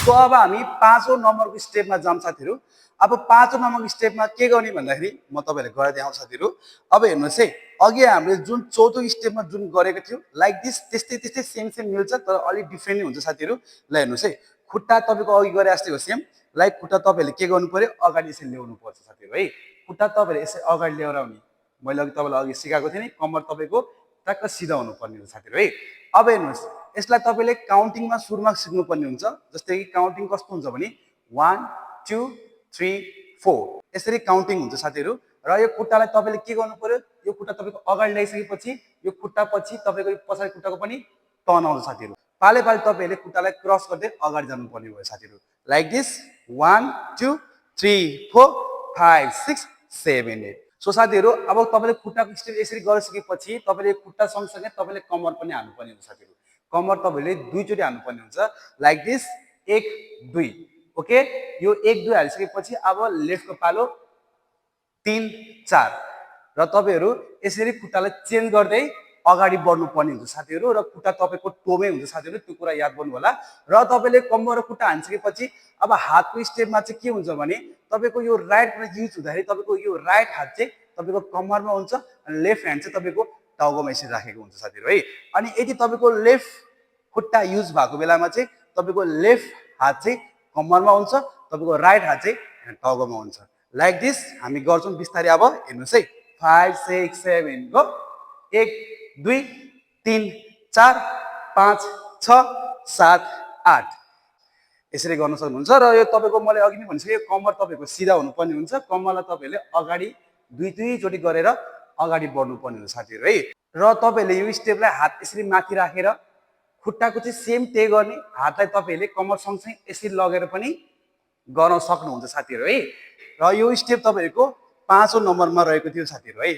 So अब हामी 5औं नम्बरको स्टेपमा जाम साथीहरु। अब 5औं नम्बरको स्टेपमा के गर्ने भन्दाखेरि म तपाईहरुलाई गरेर देखाउँछु साथीहरु। अब हेर्नुस् है, अघि हामीले जुन 4औं स्टेपमा जुन गरेको थियो लाइक दिस त्यस्तै सेम मिल्छ तर अलि डिफरेन्ट हुन्छ साथीहरु। ल हेर्नुस् है, खुट्टा तपाईको अघि गरे जस्तै हो सेम। लाइक खुट्टा तपाईहरुले के गर्नु पर्यो, अगाडि यसरी ल्याउनु पर्छ साथीहरु है। खुट्टा तपाईहरुले यसरी अगाडि ल्याएर आउने। मैले अघि तपाईलाई अघि सिकाएको थिएँ नि, कम्मर तपाईको टक्क सिधा हुनु पर्ने हो साथीहरु है। अब हेर्नुस्, यसलाई तपाईले काउन्टिङमा सुरुमा सिक्नु पर्ने हुन्छ। जस्तै कि काउन्टिङ कस्तो हुन्छ भने 1 2 3 4 यसरी काउन्टिङ हुन्छ साथीहरु। र यो खुट्टालाई तपाईले के गर्नु पर्यो, यो खुट्टा तपाईको अगाडि ल्याइसकेपछि यो खुट्टा पछि तपाईको पछाडी खुट्टाको पनि टर्न आउँछ साथीहरु। पाले पाले तपाईहरुले खुट्टालाई क्रस गर्दै अगाडि जानु पर्ने भयो साथीहरु। Like this 1 2 3 4 5 6 7 8। सो साथीहरु, अब तपाईले खुट्टाको स्टेप यसरी गरिसकेपछि तपाईले खुट्टा सँगसँगै तपाईले कम्मर पनि हाल्नु पर्ने हुन्छ साथीहरु। कम्मर तपाईले दुई चोटी हाल्नु पर्ने हुन्छ। Like this 1 2। ओके, यो 1 2 हालिसकेपछि अब लेफ्टको पालो 3 4 र तपाईहरु यसरी खुट्टालाई चेन्ज गर्दै अगाडि बढ्नु पर्ने हुन्छ साथीहरु। र खुट्टा तपाईको टोमै हुन्छ साथीहरु, त्यो कुरा याद गर्नु होला। र तपाईले कम्मर र खुट्टा हालिसकेपछि अब हातको स्टेपमा चाहिँ के हुन्छ भने तपाईको यो राइट युज हुँदाखेरि तपाईको यो राइट हात चाहिँ तपाईको कम्मरमा हुन्छ अनि लेफ्ट ह्यान्ड चाहिँ तपाईको टाउकोमा यसरी राखेको हुन्छ साथीहरु है। अनि यदि तपाईको लेफ्ट खुट्टा युज भएको बेलामा चाहिँ तपाईको लेफ्ट हात चाहिँ कम्मरमा हुन्छ, तपाईको राइट हात चाहिँ टाउकोमा हुन्छ। लाइक दिस हामी गर्छौं बिस्तारै। अब हेर्नुस् है, 5 6 7 गो। 1 2 3 4 5 6 7 8 यसरी गर्न सक्नुहुन्छ। र यो तपाईको मैले अघि नै भनिसके, कम्मर तपाईको सिधा हुनुपर्ने हुन्छ। कम्मरलाई तपाईले अगाडि दुई चोटी गरेर अगाडि बढ्नु पर्ने हुन्छ साथीहरु है। र तपाईले यो स्टेपलाई हात यसरी माथि राखेर खुट्टाको चाहिँ सेम त्यही गर्ने, हातलाई तपाईले कम्मर सँगसँगै यसरी लगेर पनि गर्न सक्नुहुन्छ साथीहरु है। र यो स्टेप तपाईहरुको 5औं नम्बरमा रहेको थियो साथीहरु है।